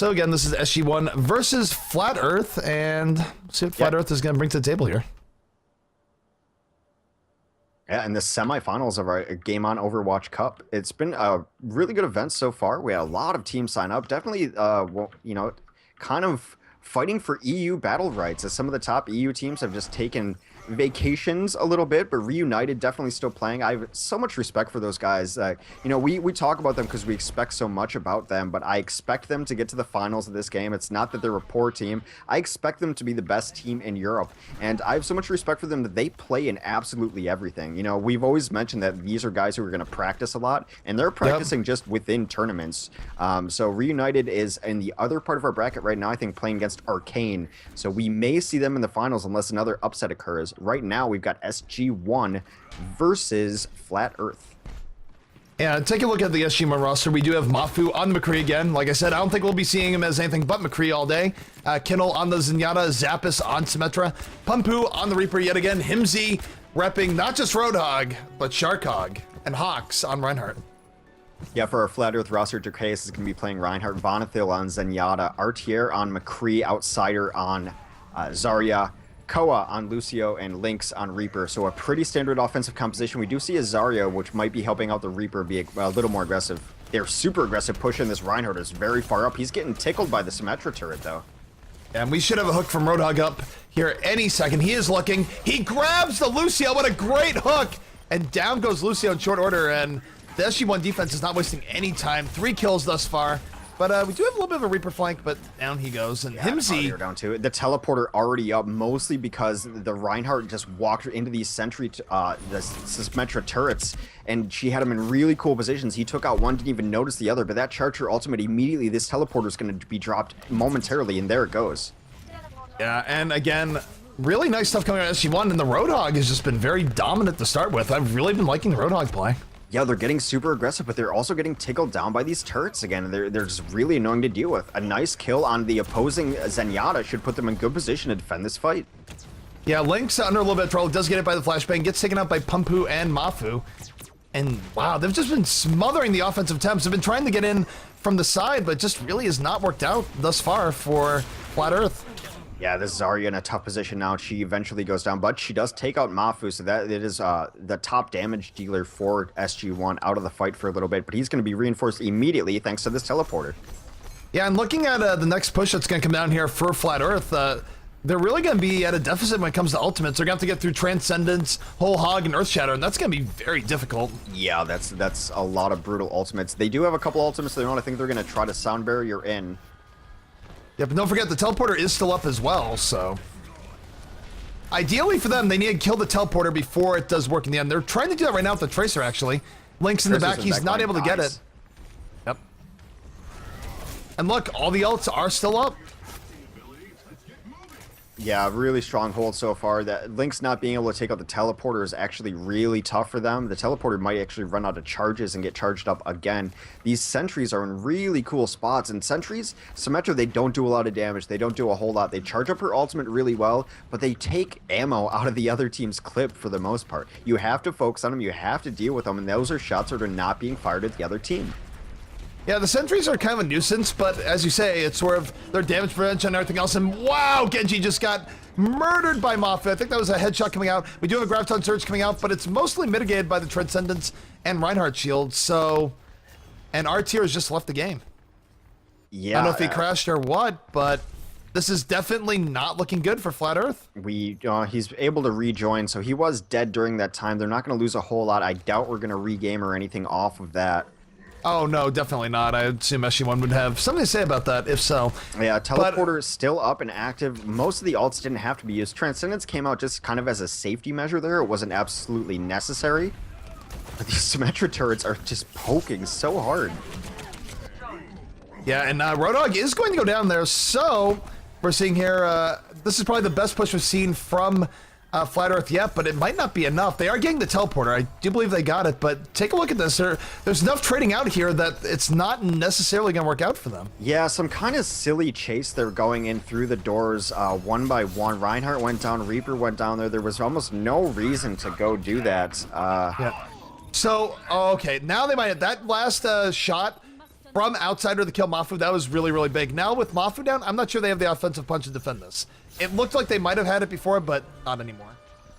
So again, this is SG-1 versus Flat Earth, and let's see what Flat Earth is going to bring to the table here. Yeah, and the semifinals of our Game On Overwatch Cup. It's been a really good event so far. We had a lot of teams sign up. Definitely, you know, kind of fighting for EU battle rights, as some of the top EU teams have just taken vacations a little bit, but Reunited definitely still playing. I have so much respect for those guys. You know, we talk about them because we expect so much about them, but I expect them to get to the finals of this game. It's not that they're a poor team. I expect them to be the best team in Europe, and I have so much respect for them that they play in absolutely everything. You know, we've always mentioned that these are guys who are going to practice a lot, and they're practicing just within tournaments. So Reunited is in the other part of our bracket right now, I think, playing against Arcane, so we may see them in the finals unless another upset occurs. Right now, we've got SG-1 versus Flat Earth. Yeah, take a look at the SG-1 roster. We do have Mafu on McCree again. Like I said, I don't think we'll be seeing him as anything but McCree all day. Kinnel on the Zenyatta, Zappis on Symmetra, Pumpu on the Reaper yet again, Himsy repping not just Roadhog, but Sharkhog, and Hawks on Reinhardt. Yeah, for our Flat Earth roster, Dracaeus is going to be playing Reinhardt, Vonethil on Zenyatta, Artier on McCree, Outsider on Zarya, Koa on Lucio, and Lynx on Reaper. So a pretty standard offensive composition. We do see a Zarya, which might be helping out the Reaper be a little more aggressive. They're super aggressive, pushing this Reinhardt is very far up. He's getting tickled by the Symmetra turret, though. And we should have a hook from Roadhog up here any second. He is looking. He grabs the Lucio. What a great hook. And down goes Lucio in short order. And the SG-1 defense is not wasting any time. 3 kills thus far. But we do have a little bit of a Reaper flank, but down he goes. And Himsy down to it. The teleporter already up, mostly because the Reinhardt just walked into these sentry, the Symmetra turrets, and she had him in really cool positions. He took out one, didn't even notice the other, but that Charger ultimate, immediately this teleporter is going to be dropped momentarily, and there it goes. Yeah, and again, really nice stuff coming out of SG-1, and the Roadhog has just been very dominant to start with. I've really been liking the Roadhog play. Yeah, they're getting super aggressive, but they're also getting tickled down by these turrets again. They're just really annoying to deal with. A nice kill on the opposing Zenyatta should put them in good position to defend this fight. Yeah, Lynx under a little bit of trouble, does get hit by the flashbang, gets taken out by Pumpu and Mafu. And wow, they've just been smothering the offensive attempts. They've been trying to get in from the side, but just really has not worked out thus far for Flat Earth. Yeah, this Zarya in a tough position now. She eventually goes down, but she does take out Mafu, so that it is the top damage dealer for SG-1 out of the fight for a little bit, but he's going to be reinforced immediately thanks to this teleporter. Yeah, and looking at the next push that's going to come down here for Flat Earth, they're really going to be at a deficit when it comes to ultimates. They're going to have to get through Transcendence, Whole Hog, and Earth Shatter, and that's going to be very difficult. Yeah, that's a lot of brutal ultimates. They do have a couple ultimates they want. I think they're going to try to Sound Barrier in. Yeah, but don't forget, the teleporter is still up as well, so... Ideally for them, they need to kill the teleporter before it does work in the end. They're trying to do that right now with the Tracer, actually. Link's in the back, he's not able to get it. Yep. And look, all the ults are still up. Yeah, really strong hold so far. That Link's not being able to take out the teleporter is actually really tough for them. The teleporter might actually run out of charges and get charged up again. These sentries are in really cool spots, and sentries, Symmetra, they don't do a lot of damage. They don't do a whole lot. They charge up her ultimate really well, but they take ammo out of the other team's clip for the most part. You have to focus on them, you have to deal with them, and those are shots that are not being fired at the other team. Yeah, the sentries are kind of a nuisance, but as you say, it's sort of their damage prevention and everything else. And wow, Genji just got murdered by Mafu. I think that was a headshot coming out. We do have a Graviton Surge coming out, but it's mostly mitigated by the Transcendence and Reinhardt shield. So, and Artier has just left the game. Yeah, I don't know if he crashed or what, but this is definitely not looking good for Flat Earth. He's able to rejoin, so he was dead during that time. They're not going to lose a whole lot. I doubt we're going to regame or anything off of that. Oh, no, definitely not. I assume SG-1 would have something to say about that, if so. Yeah, teleporter is still up and active. Most of the ults didn't have to be used. Transcendence came out just kind of as a safety measure there. It wasn't absolutely necessary. But these Symmetra turrets are just poking so hard. Yeah, and Roadhog is going to go down there, so we're seeing here, this is probably the best push we've seen from Flat Earth yet, but it might not be enough. They are getting the teleporter. I do believe they got it, but take a look at this. There's enough trading out here that it's not necessarily going to work out for them. Yeah, some kind of silly chase. They're going in through the doors one by one. Reinhardt went down, Reaper went down there. There was almost no reason to go do that. Yeah. So, okay, now they might have that last shot. from Outsider to kill Mafu, that was really, really big. Now with Mafu down, I'm not sure they have the offensive punch to defend this. It looked like they might have had it before, but not anymore.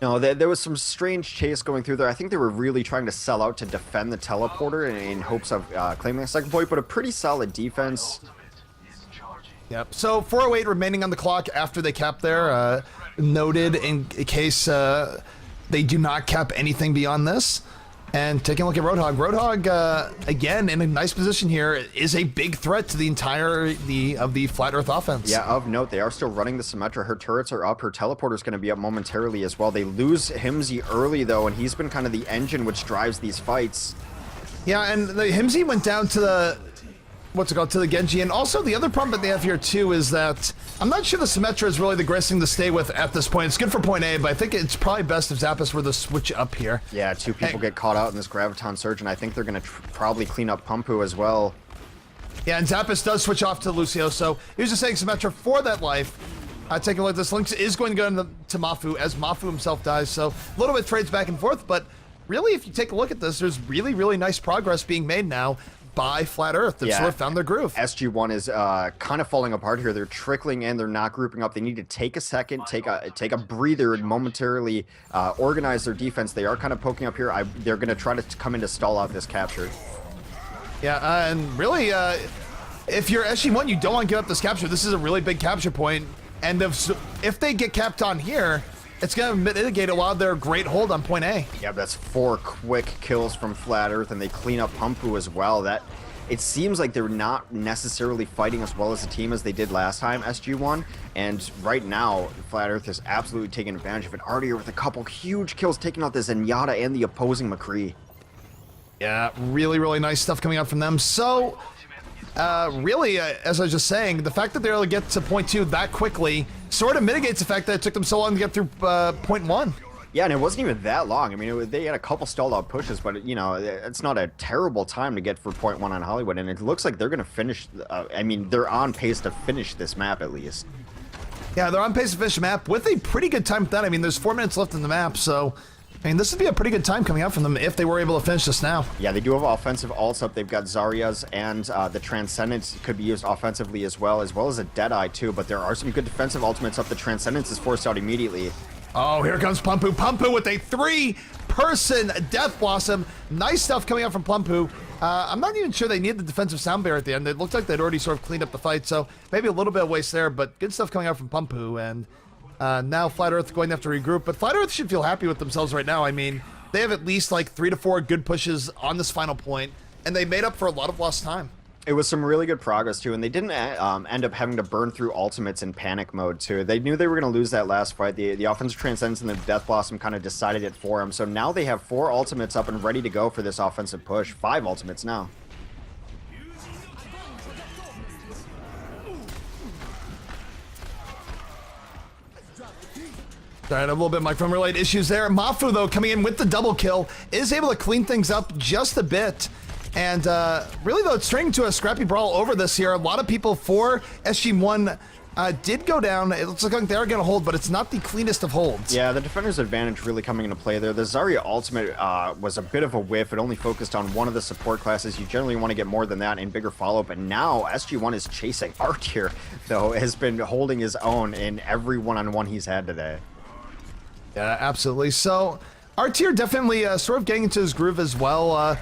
No, there was some strange chase going through there. I think they were really trying to sell out to defend the teleporter in hopes of claiming a second point, but a pretty solid defense. Yep. So 4:08 remaining on the clock after they cap there. Noted in case they do not cap anything beyond this. And taking a look at Roadhog. Roadhog, again, in a nice position here, is a big threat to the entirety of the Flat Earth offense. Yeah, of note, they are still running the Symmetra. Her turrets are up. Her teleporter's going to be up momentarily as well. They lose Himsy early, though, and he's been kind of the engine which drives these fights. Yeah, and the Himsy went down to the... to the Genji. And also the other problem that they have here too is that I'm not sure the Symmetra is really the greatest thing to stay with at this point. It's good for point A, but I think it's probably best if Zappas were to switch up here. Yeah, two people get caught out in this Graviton Surge, and I think they're going to probably clean up Pumpu as well. Yeah, and Zappas does switch off to Lucio, so he was just saying Symmetra for that life. Taking a look at this, Lynx is going to go to Mafu as Mafu himself dies, so a little bit trades back and forth, but really if you take a look at this, there's really, really nice progress being made now by Flat Earth. They've sort of found their groove. SG-1 is kind of falling apart here. They're trickling in. They're not grouping up. They need to take a second, take a breather, and momentarily organize their defense. They are kind of poking up here. They're going to try to come in to stall out this capture. Yeah, and really, if you're SG-1, you don't want to give up this capture. This is a really big capture point, and if they get capped on here, it's going to mitigate a lot of their great hold on point A. Yeah, that's 4 quick kills from Flat Earth, and they clean up Pumpu as well. It seems like they're not necessarily fighting as well as a team as they did last time, SG-1. And right now, Flat Earth is absolutely taking advantage of it. Artier with a couple huge kills, taking out the Zenyatta and the opposing McCree. Yeah, really, really nice stuff coming out from them. So, really, as I was just saying, the fact that they're able to get to point 2 that quickly sort of mitigates the fact that it took them so long to get through point 1. Yeah, and it wasn't even that long. I mean, they had a couple stalled out pushes, but, you know, it's not a terrible time to get for point 1 on Hollywood, and it looks like they're going to finish, I mean, they're on pace to finish this map, at least. Yeah, they're on pace to finish the map with a pretty good time with that. I mean, there's 4 minutes left in the map, so... I mean, this would be a pretty good time coming out from them if they were able to finish this now. Yeah, they do have offensive ults up. They've got Zarya's, and the Transcendence could be used offensively as well as a Deadeye too, but there are some good defensive ultimates up. The Transcendence is forced out immediately. Oh, here comes Pumpu. Pumpu with a 3-person Death Blossom. Nice stuff coming out from Pumpu. I'm not even sure they need the defensive sound barrier at the end. It looked like they'd already sort of cleaned up the fight, so maybe a little bit of waste there, but good stuff coming out from Pumpu, and now Flat Earth going to have to regroup, but Flat Earth should feel happy with themselves right now. I mean, they have at least like 3 to 4 good pushes on this final point, and they made up for a lot of lost time. It was some really good progress too, and they didn't end up having to burn through ultimates in panic mode too. They knew they were going to lose that last fight. The offensive Transcendence and the Death Blossom kind of decided it for them, so now they have 4 ultimates up and ready to go for this offensive push. 5 ultimates now. All right, a little bit of microphone-related issues there. Mafu, though, coming in with the double kill, is able to clean things up just a bit. And really, though, it's turning to a scrappy brawl over this here. A lot of people for SG-1 did go down. It looks like they are going to hold, but it's not the cleanest of holds. Yeah, the defender's advantage really coming into play there. The Zarya ultimate was a bit of a whiff. It only focused on one of the support classes. You generally want to get more than that in bigger follow-up, and now SG-1 is chasing. Artier, though, has been holding his own in every one-on-one he's had today. Yeah, absolutely. So, Artier definitely sort of getting into his groove as well.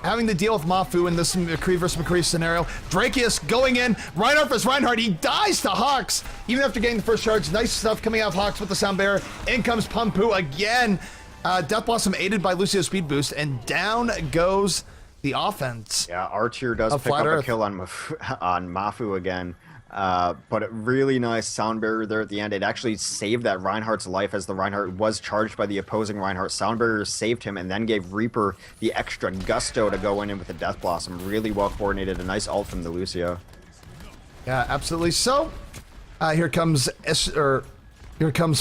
Having to deal with Mafu in this McCree versus McCree scenario. Drakius going in. Reinhardt versus Reinhardt. He dies to Hawks even after getting the first charge. Nice stuff coming out of Hawks with the sound barrier. In comes Pumpu again. Death Blossom aided by Lucio's speed boost, and down goes the offense. Yeah, Artier does pick up a kill on Mafu again. But a really nice sound barrier there at the end. It actually saved that Reinhardt's life, as the Reinhardt was charged by the opposing Reinhardt. Sound barrier saved him and then gave Reaper the extra gusto to go in with the Death Blossom. Really well coordinated. A nice ult from the Lucio. Yeah, absolutely. So here comes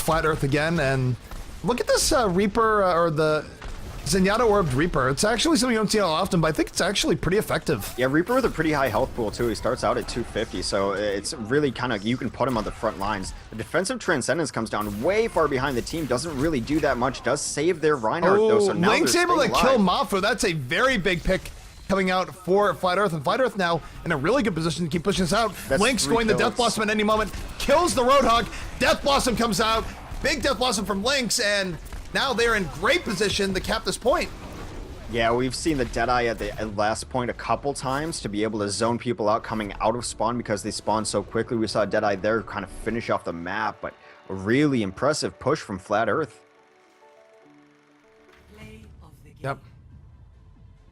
Flat Earth again, and look at this Reaper or the Zenyatta Orbed Reaper. It's actually something you don't see all often, but I think it's actually pretty effective. Yeah, Reaper with a pretty high health pool too. He starts out at 250, so it's really kind of, you can put him on the front lines. The defensive Transcendence comes down way far behind the team, doesn't really do that much, does save their Reinhardt though, so now Link's they're able to alive. kill Mafu. That's a very big pick coming out for Flat Earth, and Flat Earth now in a really good position to keep pushing this out. That's Link's going to Death Blossom at any moment, kills the Roadhog. Death Blossom comes out, big Death Blossom from Lynx, and now they're in great position to cap this point. Yeah, we've seen the Deadeye at the last point a couple times to be able to zone people out coming out of spawn because they spawn so quickly. We saw Deadeye there kind of finish off the map, but a really impressive push from Flat Earth. Yep.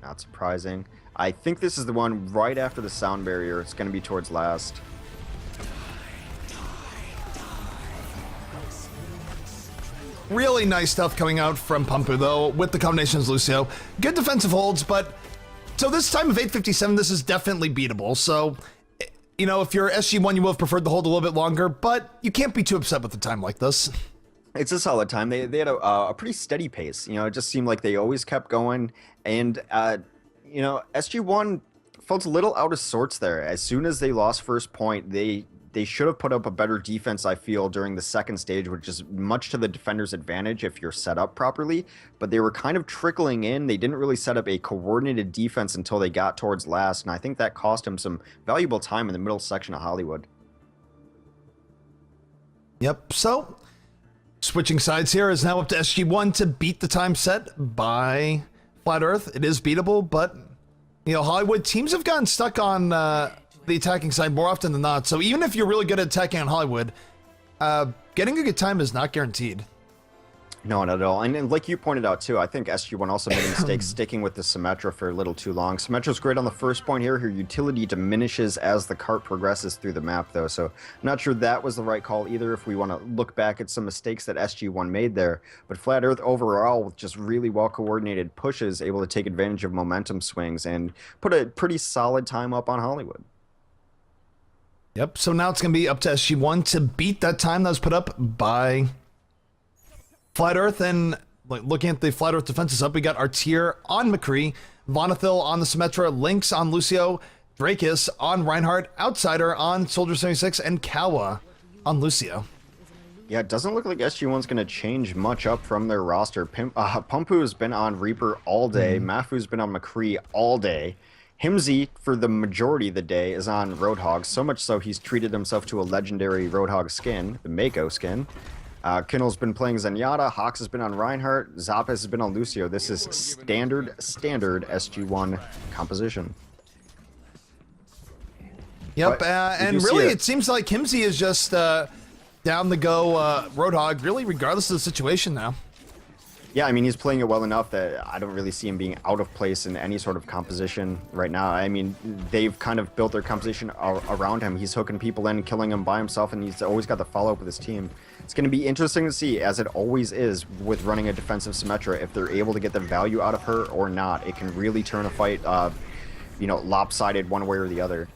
Not surprising. I think this is the one right after the sound barrier. It's going to be towards last. Really nice stuff coming out from Pumpu, though, with the combinations Lucio. Good defensive holds, but so this time of 8:57, this is definitely beatable. So, you know, if you're SG-1, you would have preferred to hold a little bit longer, but you can't be too upset with the time like this. It's a solid time. They had a pretty steady pace. You know, it just seemed like they always kept going. And, you know, SG-1 felt a little out of sorts there. As soon as they lost first point, they should have put up a better defense, I feel, during the second stage, which is much to the defender's advantage if you're set up properly. But they were kind of trickling in. They didn't really set up a coordinated defense until they got towards last. And I think that cost them some valuable time in the middle section of Hollywood. Yep, so switching sides here is now up to SG-1 to beat the time set by Flat Earth. It is beatable, but, you know, Hollywood teams have gotten stuck on the attacking side more often than not. So even if you're really good at attacking on Hollywood, getting a good time is not guaranteed. No, not at all. And like you pointed out too, I think SG-1 also made a mistake sticking with the Symmetra for a little too long. Symmetra's great on the first point here. Her utility diminishes as the cart progresses through the map though. So I'm not sure that was the right call either if we want to look back at some mistakes that SG-1 made there. But Flat Earth overall with just really well coordinated pushes, able to take advantage of momentum swings and put a pretty solid time up on Hollywood. Yep, so now it's going to be up to SG-1 to beat that time that was put up by Flat Earth. And like, looking at the Flat Earth defenses up, we got Artier on McCree, Vonathil on the Symmetra, Lynx on Lucio, Drakus on Reinhardt, Outsider on Soldier 76, and Kawa on Lucio. Yeah, it doesn't look like SG-1's going to change much up from their roster. Pumpu's been on Reaper all day. Mafu's been on McCree all day. Himsey, for the majority of the day, is on Roadhog, so much so he's treated himself to a legendary Roadhog skin, the Mako skin. Kinnell's been playing Zenyatta, Hawks has been on Reinhardt, Zappas has been on Lucio. This is standard SG-1 composition. Yep, and really it seems like Himsey is just down the go Roadhog, really regardless of the situation now. Yeah, I mean, he's playing it well enough that I don't really see him being out of place in any sort of composition right now. I mean, they've kind of built their composition around him. He's hooking people in, killing them by himself, and he's always got the follow-up with his team. It's going to be interesting to see, as it always is with running a defensive Symmetra, if they're able to get the value out of her or not. It can really turn a fight, you know, lopsided one way or the other.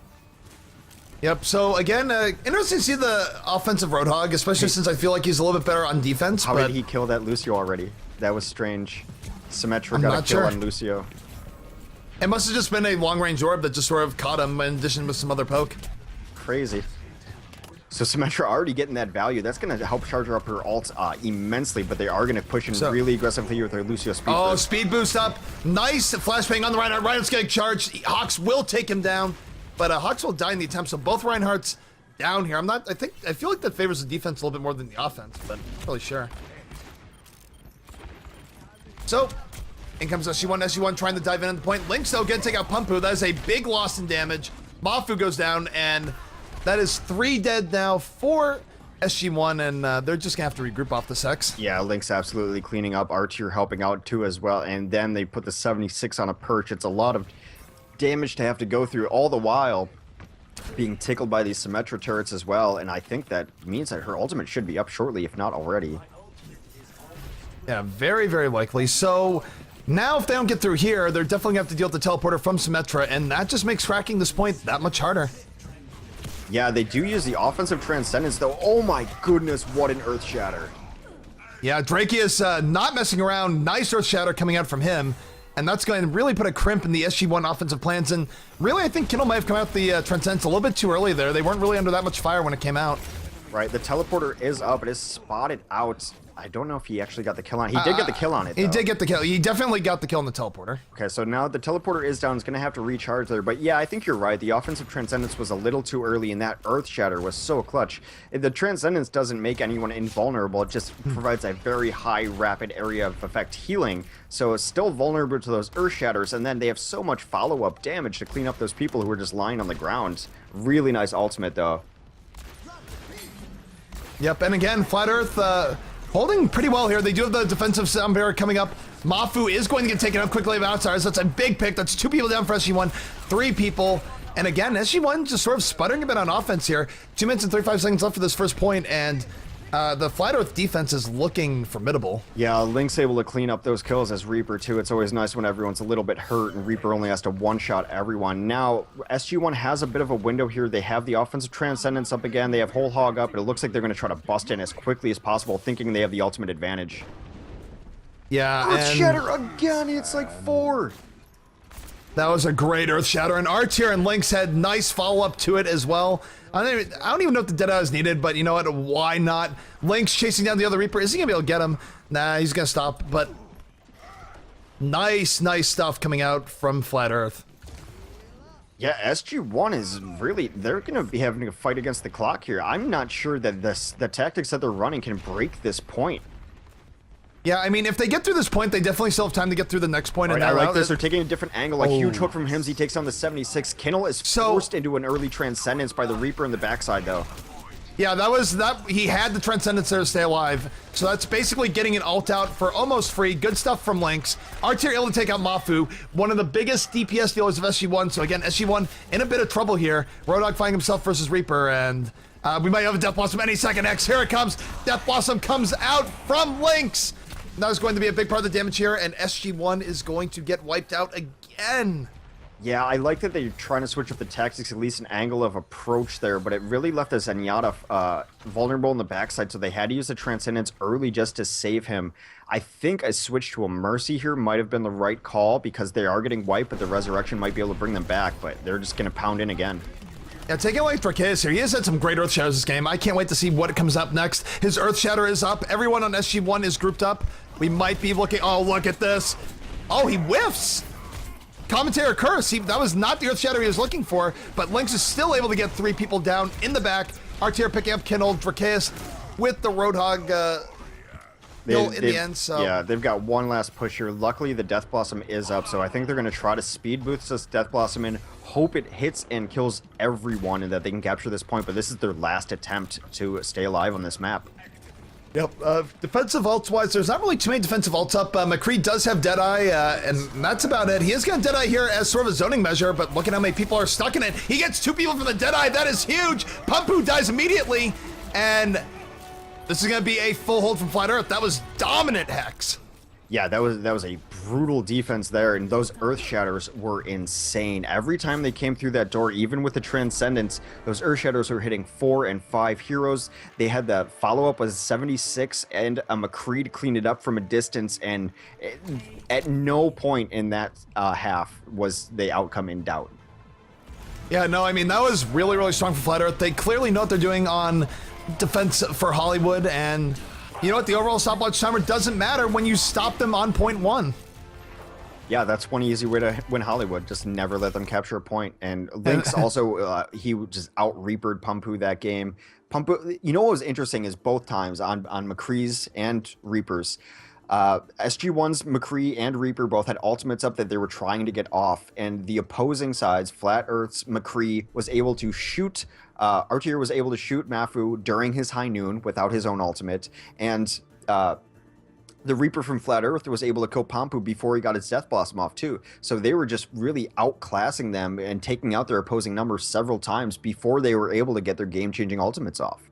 Yep, so again, interesting to see the offensive Roadhog, especially since I feel like he's a little bit better on defense. How did he kill that Lucio already? That was strange. Symmetra got a kill on Lucio. It must have just been a long-range orb that just sort of caught him in addition with some other poke. Crazy. So Symmetra already getting that value. That's going to help charge her up her ult immensely, but they are going to push in really aggressively with their Lucio speed boost. Speed boost up. Nice flashbang on the Reinhardt. Reinhardt's getting charged. Hawks will take him down, but Hawks will die in the attempt, so both Reinhardt's down here. I feel like that favors the defense a little bit more than the offense, but I'm not really sure. So, in comes SG-1. SG-1 trying to dive in at the point. Lynx, though, going to take out Pumpu. That is a big loss in damage. Mafu goes down, and that is 3 dead now for SG-1, and they're just going to have to regroup off the Sex. Yeah, Lynx absolutely cleaning up. Artier helping out, too, as well. And then they put the 76 on a perch. It's a lot of damage to have to go through, all the while being tickled by these Symmetra turrets as well. And I think that means that her ultimate should be up shortly, if not already. Yeah, very, very likely. So now if they don't get through here, they're definitely going to have to deal with the teleporter from Symmetra, and that just makes cracking this point that much harder. Yeah, they do use the offensive transcendence, though. Oh my goodness, what an Earth Shatter. Yeah, Drake is not messing around. Nice Earth Shatter coming out from him, and that's going to really put a crimp in the SG-1 offensive plans. And really, I think Kinnell might have come out the transcendence a little bit too early there. They weren't really under that much fire when it came out. Right, the teleporter is up. It is spotted out I don't know if he actually got the kill on it. He did get the kill on it, though. He did get the kill. He definitely got the kill on the teleporter. Okay, so now the teleporter is down. It's going to have to recharge there. But yeah, I think you're right. The offensive Transcendence was a little too early, and that Earth Shatter was so clutch. The Transcendence doesn't make anyone invulnerable. It just provides a very high, rapid area of effect healing. So it's still vulnerable to those Earth Shatters, and then they have so much follow-up damage to clean up those people who are just lying on the ground. Really nice ultimate, though. Yep, and again, Flat Earth holding pretty well here. They do have the defensive sound barrier coming up. Mafu is going to get taken out quickly by Outsiders. That's a big pick. That's 2 people down for SG-1, 3 people. And again, SG-1 just sort of sputtering a bit on offense here. 2 minutes and 35 seconds left for this first point, and the Flat Earth defense is looking formidable. Yeah, Link's able to clean up those kills as Reaper, too. It's always nice when everyone's a little bit hurt, and Reaper only has to one-shot everyone. Now, SG-1 has a bit of a window here. They have the offensive Transcendence up again. They have Whole Hog up, and it looks like they're going to try to bust in as quickly as possible, thinking they have the ultimate advantage. Yeah, Earth Shatter again! It's like 4! That was a great Earth Shatter, and Artier and Lynx had nice follow-up to it as well. I don't even know if the Deadeye is needed, but you know what? Why not? Lynx chasing down the other Reaper. Is he going to be able to get him? Nah, he's going to stop, but nice stuff coming out from Flat Earth. Yeah, SG-1 is really... They're going to be having to fight against the clock here. I'm not sure that the tactics that they're running can break this point. Yeah, I mean, if they get through this point, they definitely still have time to get through the next point. Right, And I like this. They're taking a different angle. A huge hook from him. He takes down the 76. Kinnel is So- forced into an early Transcendence by the Reaper in the backside, though. Yeah, he had the Transcendence there to stay alive. So that's basically getting an ult out for almost free. Good stuff from Lynx. Artier able to take out Mafu, one of the biggest DPS dealers of SG-1. So again, SG-1 in a bit of trouble here. Roadhog finding himself versus Reaper, and we might have a Death Blossom any second. X, here it comes. Death Blossom comes out from Lynx. That is going to be a big part of the damage here, and SG-1 is going to get wiped out again. Yeah, I like that they're trying to switch up the tactics, at least an angle of approach there, but it really left the Zenyatta vulnerable in the backside, so they had to use the Transcendence early just to save him. I think a switch to a Mercy here might have been the right call, because they are getting wiped, but the Resurrection might be able to bring them back, but they're just going to pound in again. Yeah, taking away Drakeus here. He has had some great Earth Shatters this game. I can't wait to see what comes up next. His Earth Shatter is up. Everyone on SG-1 is grouped up. We might be looking... Oh, look at this. Oh, he whiffs. Commentator Curse. That was not the Earth Shatter he was looking for, but Lynx is still able to get 3 people down in the back. Artier picking up Kindle, Drakeus with the Roadhog in the end. So yeah, they've got one last push here. Luckily, the Death Blossom is up, so I think they're going to try to speed boost this Death Blossom in, hope it hits and kills everyone and that they can capture this point, but this is their last attempt to stay alive on this map. Yep. Defensive ults wise, there's not really too many defensive ults up. McCree does have Deadeye, and that's about it. He is going to Deadeye here as sort of a zoning measure, but look at how many people are stuck in it. He gets 2 people from the Deadeye. That is huge. Pumpu dies immediately, and this is going to be a full hold from Flat Earth. That was dominant, Hex. Yeah, that was a brutal defense there, and those Earth Shatters were insane. Every time they came through that door, even with the Transcendence, those Earth Shatters were hitting 4 and 5 heroes. They had the follow-up was 76, and a McCree to clean it up from a distance, and at no point in that half was the outcome in doubt. Yeah, no, I mean, that was really strong for Flat Earth. They clearly know what they're doing on defense for Hollywood, and... you know what? The overall stopwatch timer doesn't matter when you stop them on point 1. Yeah, that's one easy way to win Hollywood. Just never let them capture a point. And Lynx also, he just out-Reapered Pumpu that game. Pumpu, you know what was interesting is both times on McCree's and Reaper's, SG-1's McCree and Reaper both had ultimates up that they were trying to get off. And the opposing sides, Flat Earth's McCree was able to shoot... Artier was able to shoot Mafu during his high noon without his own ultimate, and the Reaper from Flat Earth was able to kill Pumpu before he got his Death Blossom off too. So they were just really outclassing them and taking out their opposing numbers several times before they were able to get their game-changing ultimates off.